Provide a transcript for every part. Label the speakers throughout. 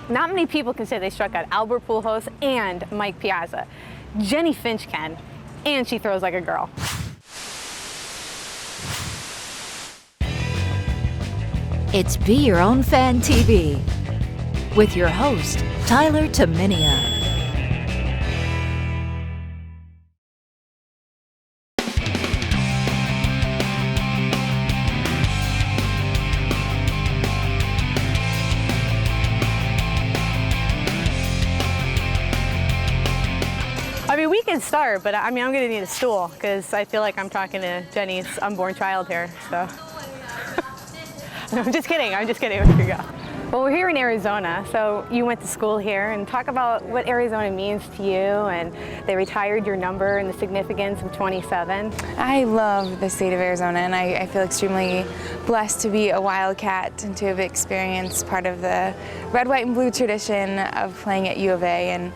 Speaker 1: Not many people can say they struck out Albert Pujols and Mike Piazza. Jennie Finch can, and she throws like a girl.
Speaker 2: It's Be Your Own Fan TV with your host, Tyler Tumminia.
Speaker 1: I mean, we can start, but I'm gonna need a stool because I feel like I'm talking to Jennie's unborn child here, so. No, I'm just kidding, here we go. Well, we're here in Arizona, so you went to school here, and talk about what Arizona means to you, and they retired your number and the significance of 27.
Speaker 3: I love the state of Arizona, and I feel extremely blessed to be a Wildcat and to have experienced part of the red, white, and blue tradition of playing at U of A. And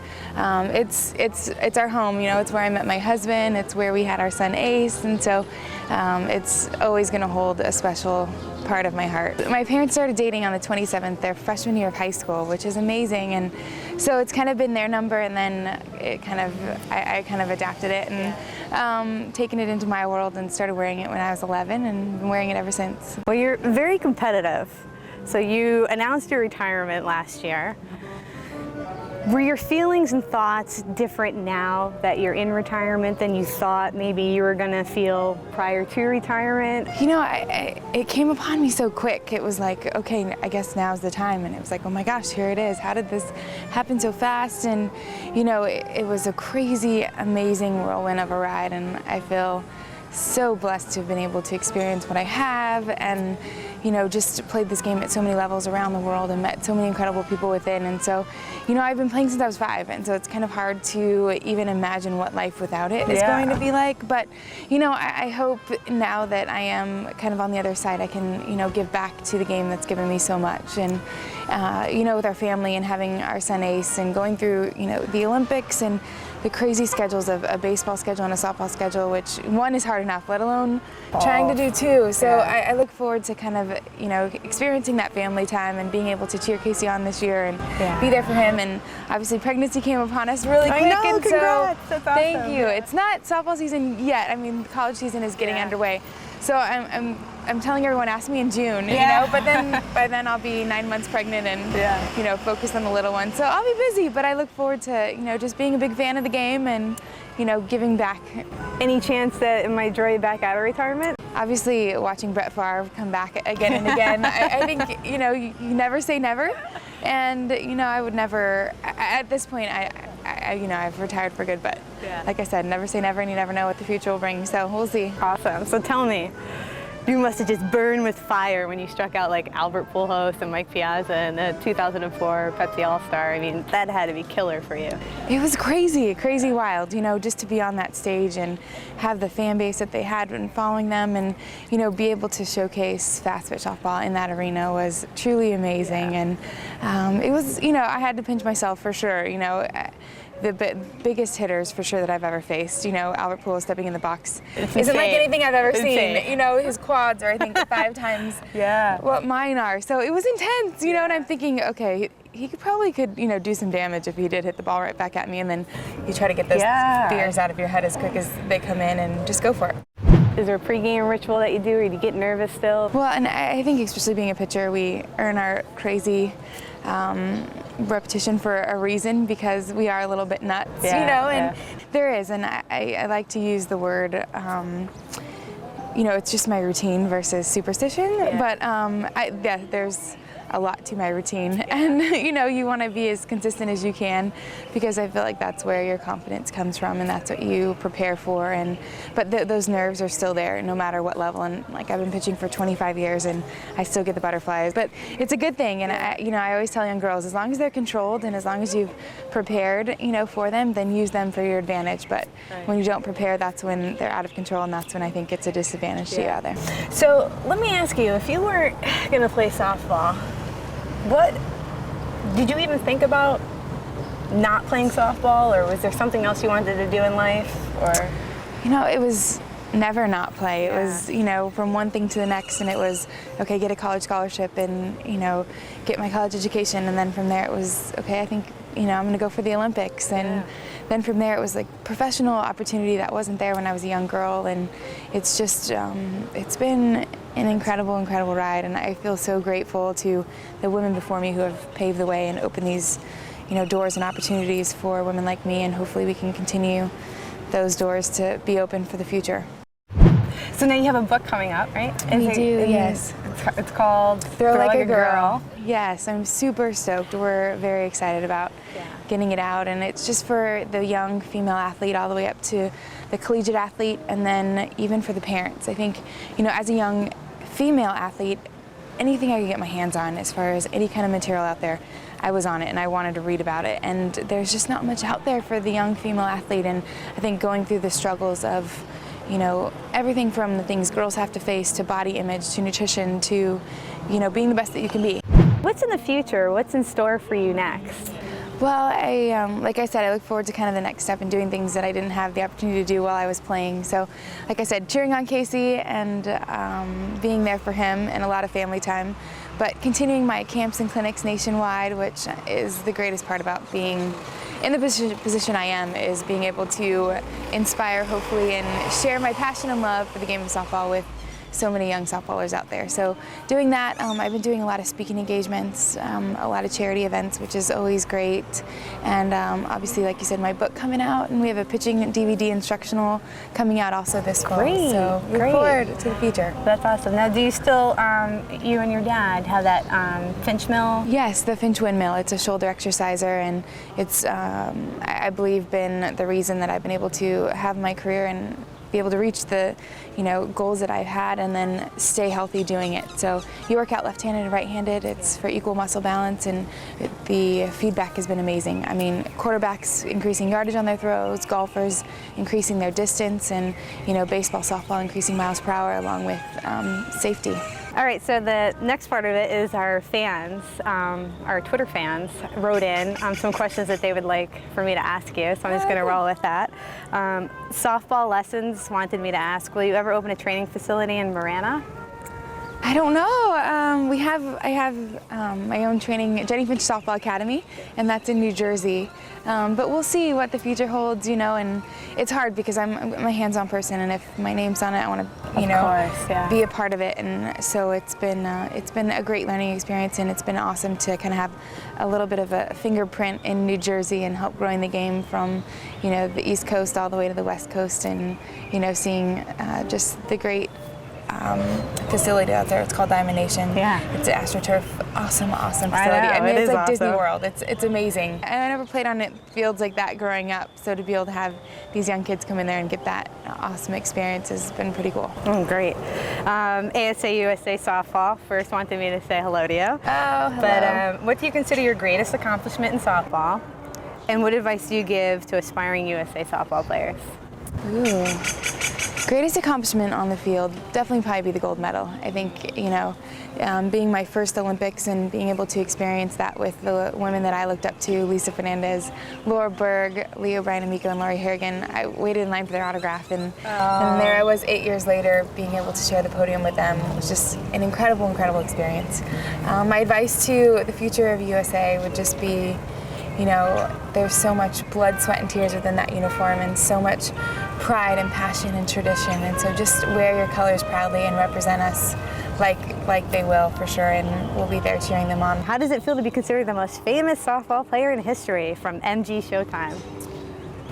Speaker 3: it's our home, you know, it's where I met my husband, it's where we had our son Ace, and so it's always going to hold a special part of my heart. My parents started dating on the 27th, their freshman year of high school, which is amazing, and so it's kind of been their number, and then I kind of adapted it and taken it into my world and started wearing it when I was 11 and been wearing it ever since.
Speaker 1: Well, you're very competitive. So you announced your retirement last year. Were your feelings and thoughts different now that you're in retirement than you thought maybe you were going to feel prior to retirement?
Speaker 3: You know, it came upon me so quick. It was like, okay, I guess now's the time. And it was like, oh my gosh, here it is. How did this happen so fast? And, you know, it was a crazy, amazing whirlwind of a ride. And I feel so blessed to have been able to experience what I have and, you know, just played this game at so many levels around the world and met so many incredible people within. And so, you know, I've been playing since I was 5, and so it's kind of hard to even imagine what life without it is going to be like. But, you know, I hope now that I am kind of on the other side, I can, you know, give back to the game that's given me so much. And, you know, with our family and having our son Ace and going through, you know, the Olympics and the crazy schedules of a baseball schedule and a softball schedule, which one is hard enough, let alone trying to do two. So I look forward to kind of, you know, experiencing that family time and being able to cheer Casey on this year and be there for him. And obviously pregnancy came upon us really quick.
Speaker 1: I know,
Speaker 3: and
Speaker 1: congrats.
Speaker 3: so
Speaker 1: that's awesome.
Speaker 3: Thank you. It's not softball season yet. I mean, college season is getting underway. So I'm telling everyone, ask me in June, you know, but then by then I'll be 9 months pregnant and, you know, focused on the little one. So I'll be busy, but I look forward to, you know, just being a big fan of the game and, you know, giving back. Any chance that it might draw you back out of retirement? Obviously, watching Brett Favre come back again and again, I think, you know, you never say never. And, you know, I would never, at this point, you know, I've retired for good, but like I said, never say never, and you never know what the future will bring, so we'll see.
Speaker 1: Awesome. So tell me, you must have just burned with fire when you struck out like Albert Pujols and Mike Piazza in the 2004 Pepsi All-Star. I mean, that had to be killer for you.
Speaker 3: It was crazy, crazy wild, you know, just to be on that stage and have the fan base that they had and following them and, you know, be able to showcase fast pitch softball in that arena was truly amazing. And it was, you know, I had to pinch myself for sure, you know. The biggest hitters for sure that I've ever faced. You know, Albert Pujols stepping in the box isn't like anything I've ever seen. You know, his quads are I think 5 times what mine are. So it was intense, you know, and I'm thinking, okay, he could, you know, do some damage if he did hit the ball right back at me, and then you try to get those fears out of your head as quick as they come in and just go for it.
Speaker 1: Is there a pregame ritual that you do, or do you get nervous still?
Speaker 3: Well, and I think especially being a pitcher, we earn our crazy repetition for a reason because we are a little bit nuts, you know, and there is, and I like to use the word, you know, it's just my routine versus superstition, but there's a lot to my routine, and you know, you want to be as consistent as you can because I feel like that's where your confidence comes from and that's what you prepare for. And but those nerves are still there no matter what level, and like I've been pitching for 25 years and I still get the butterflies, but it's a good thing. And you know, I always tell young girls, as long as they're controlled and as long as you've prepared, you know, for them, then use them for your advantage. But when you don't prepare, that's when they're out of control, and that's when I think it's a disadvantage to you out there.
Speaker 1: So let me ask you, if you were going to play softball, what did you even think about not playing softball, or was there something else you wanted to do in life? Or
Speaker 3: you know, it was never not play. It
Speaker 1: Yeah.
Speaker 3: was, you know, from one thing to the next, and it was, okay, get a college scholarship and, you know, get my college education. And then from there it was, okay, I think, you know, I'm going to go for the Olympics. And then from there it was like professional opportunity that wasn't there when I was a young girl. And it's just, it's been an incredible, incredible ride. And I feel so grateful to the women before me who have paved the way and opened these, you know, doors and opportunities for women like me. And hopefully we can continue those doors to be open for the future.
Speaker 1: So now you have a book coming up, right?
Speaker 3: We do, yes.
Speaker 1: It's called
Speaker 3: Throw Like a Girl. Yes, I'm super stoked. We're very excited about getting it out, and it's just for the young female athlete all the way up to the collegiate athlete, and then even for the parents. I think, you know, as a young female athlete, anything I could get my hands on as far as any kind of material out there, I was on it and I wanted to read about it. And there's just not much out there for the young female athlete, and I think going through the struggles of, you know, everything from the things girls have to face to body image to nutrition to, you know, being the best that you can be.
Speaker 1: What's in the future? What's in store for you next?
Speaker 3: Well, like I said, I look forward to kind of the next step and doing things that I didn't have the opportunity to do while I was playing. So, like I said, cheering on Casey and being there for him and a lot of family time, but continuing my camps and clinics nationwide, which is the greatest part about being in the position I am, is being able to inspire, hopefully, and share my passion and love for the game of softball with so many young softballers out there. So doing that, I've been doing a lot of speaking engagements, a lot of charity events, which is always great. And obviously, like you said, my book coming out, and we have a pitching DVD instructional coming out also this fall.
Speaker 1: Great,
Speaker 3: So look forward to the future.
Speaker 1: That's awesome. Now, do you still, you and your dad, have that Finch mill?
Speaker 3: Yes, the Finch windmill. It's a shoulder exerciser, and it's, I believe, been the reason that I've been able to have my career and be able to reach the, you know, goals that I've had and then stay healthy doing it. So you work out left-handed and right-handed. It's for equal muscle balance, and the feedback has been amazing. I mean, quarterbacks increasing yardage on their throws, golfers increasing their distance, and, you know, baseball, softball increasing miles per hour along with safety.
Speaker 1: All right, so the next part of it is our fans, our Twitter fans, wrote in some questions that they would like for me to ask you, so I'm just going to roll with that. Softball Lessons wanted me to ask, will you ever open a training facility in Marana?
Speaker 3: I don't know. I have my own training, Jennie Finch Softball Academy, and that's in New Jersey. But we'll see what the future holds, you know, and it's hard because I'm a hands-on person, and if my name's on it, I want to, you know, be a part of it. And so it's been a great learning experience, and it's been awesome to kind of have a little bit of a fingerprint in New Jersey and help growing the game from, you know, the East Coast all the way to the West Coast, and, you know, seeing just the great facility out there. It's called Diamond Nation. Yeah. It's an AstroTurf. Awesome facility. I mean, it's like Disney World. It's amazing. And I never played on fields like that growing up, so to be able to have these young kids come in there and get that awesome experience has been pretty cool.
Speaker 1: Oh, great. ASA USA Softball first wanted me to say hello to you.
Speaker 3: Oh, hello.
Speaker 1: But what do you consider your greatest accomplishment in softball? And what advice do you give to aspiring USA softball players?
Speaker 3: Ooh. Greatest accomplishment on the field, definitely probably be the gold medal. I think, you know, being my first Olympics and being able to experience that with the women that I looked up to, Lisa Fernandez, Laura Berg, Leah Bryan Amico, and Lori Harrigan. I waited in line for their autograph, and there I was 8 years later being able to share the podium with them. It was just an incredible, incredible experience. My advice to the future of USA would just be, you know, there's so much blood, sweat, and tears within that uniform, and so much pride and passion and tradition, and so just wear your colors proudly and represent us like they will, for sure, and we'll be there cheering them on.
Speaker 1: How does it feel to be considered the most famous softball player in history from MG Showtime?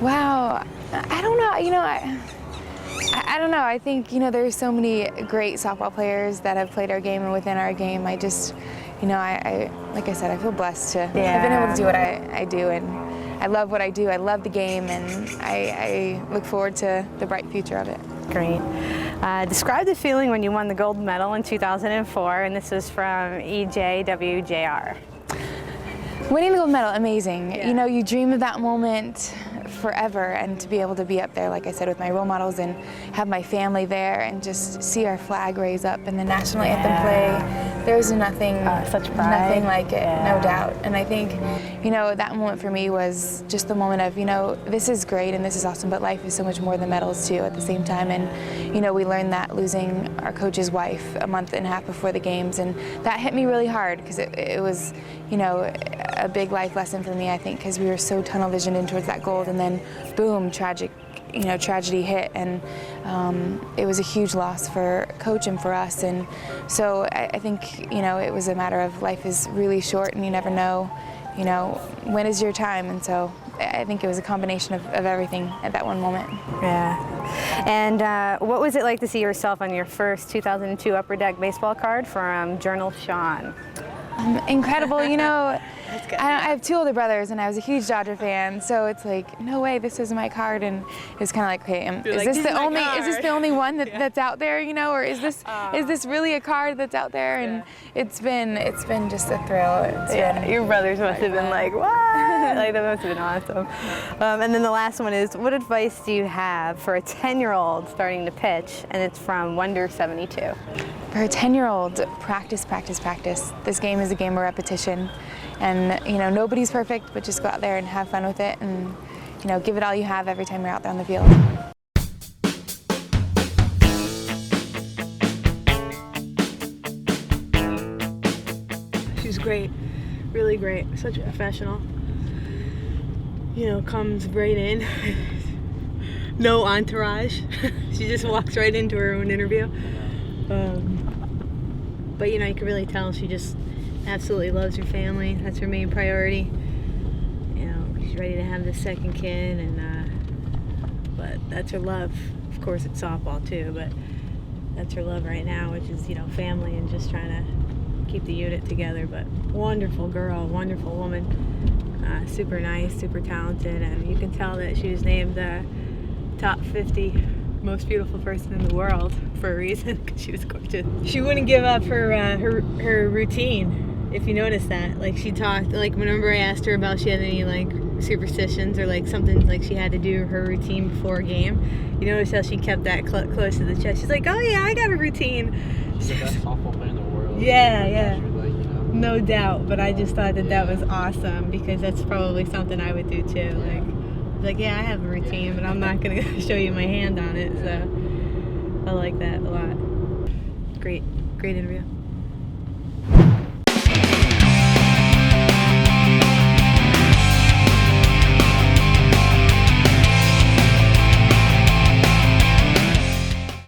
Speaker 3: Wow, I don't know, you know, I don't know. I think, you know, there's so many great softball players that have played our game and within our game. I just, you know, I like I said, I feel blessed to have been able to do what I do, and I love what I do. I love the game, and I look forward to the bright future of it.
Speaker 1: Great. Describe the feeling when you won the gold medal in 2004, and this is from EJWJR.
Speaker 3: Winning the gold medal, amazing. You know, you dream of that moment forever, and to be able to be up there, like I said, with my role models and have my family there and just see our flag raise up and the national anthem play, there's nothing,
Speaker 1: such pride.
Speaker 3: nothing like it, no doubt. And I think, you know, that moment for me was just the moment of, you know, this is great and this is awesome, but life is so much more than medals too at the same time. And, you know, we learned that losing our coach's wife a month and a half before the games, and that hit me really hard because it was, you know, a big life lesson for me, I think, because we were so tunnel visioned in towards that gold, and then boom, tragedy hit, and it was a huge loss for Coach and for us. And so I think, you know, it was a matter of life is really short and you never know, you know, when is your time. And so I think it was a combination of everything at that one moment.
Speaker 1: Yeah. And what was it like to see yourself on your first 2002 Upper Deck baseball card from Journal Sean?
Speaker 3: Incredible, you know. I have two older brothers, and I was a huge Dodger fan, so it's like, no way, this is my card. And it's kind of like, okay, is this the only one that's out there, you know, or is this really a card that's out there? And it's been just a thrill.
Speaker 1: Your brothers must have been like, what? Like, that must have been awesome. And then the last one is, what advice do you have for a 10-year-old starting to pitch? And it's from Wonder 72.
Speaker 3: For a 10-year-old, practice, practice, practice. This game is a game of repetition. And, you know, nobody's perfect, but just go out there and have fun with it and, you know, give it all you have every time you're out there on the field.
Speaker 4: She's great, really great, such a professional. You know, comes right in, no entourage. She just walks right into her own interview. But, you know, you can really tell she just absolutely loves her family. That's her main priority. You know, she's ready to have this second kid, and but that's her love. Of course, it's softball too, but that's her love right now, which is, you know, family and just trying to keep the unit together. But wonderful girl, wonderful woman, super nice, super talented, and you can tell that she was named the top 50 most beautiful person in the world for a reason, because she was gorgeous. She wouldn't give up her routine, if you notice that. Like, she talked, like, whenever I asked her about if she had any, like, superstitions or, like, something, like, she had to do her routine before a game, you notice how she kept that close to the chest. She's like, oh yeah, I got a routine.
Speaker 5: She's the best softball player in the world.
Speaker 4: Yeah.
Speaker 5: Like, you know.
Speaker 4: No doubt, but I just thought that was awesome, because that's probably something I would do too. Like, yeah, I have a routine, but I'm not going to show you my hand on it, so I like that a lot. Great interview.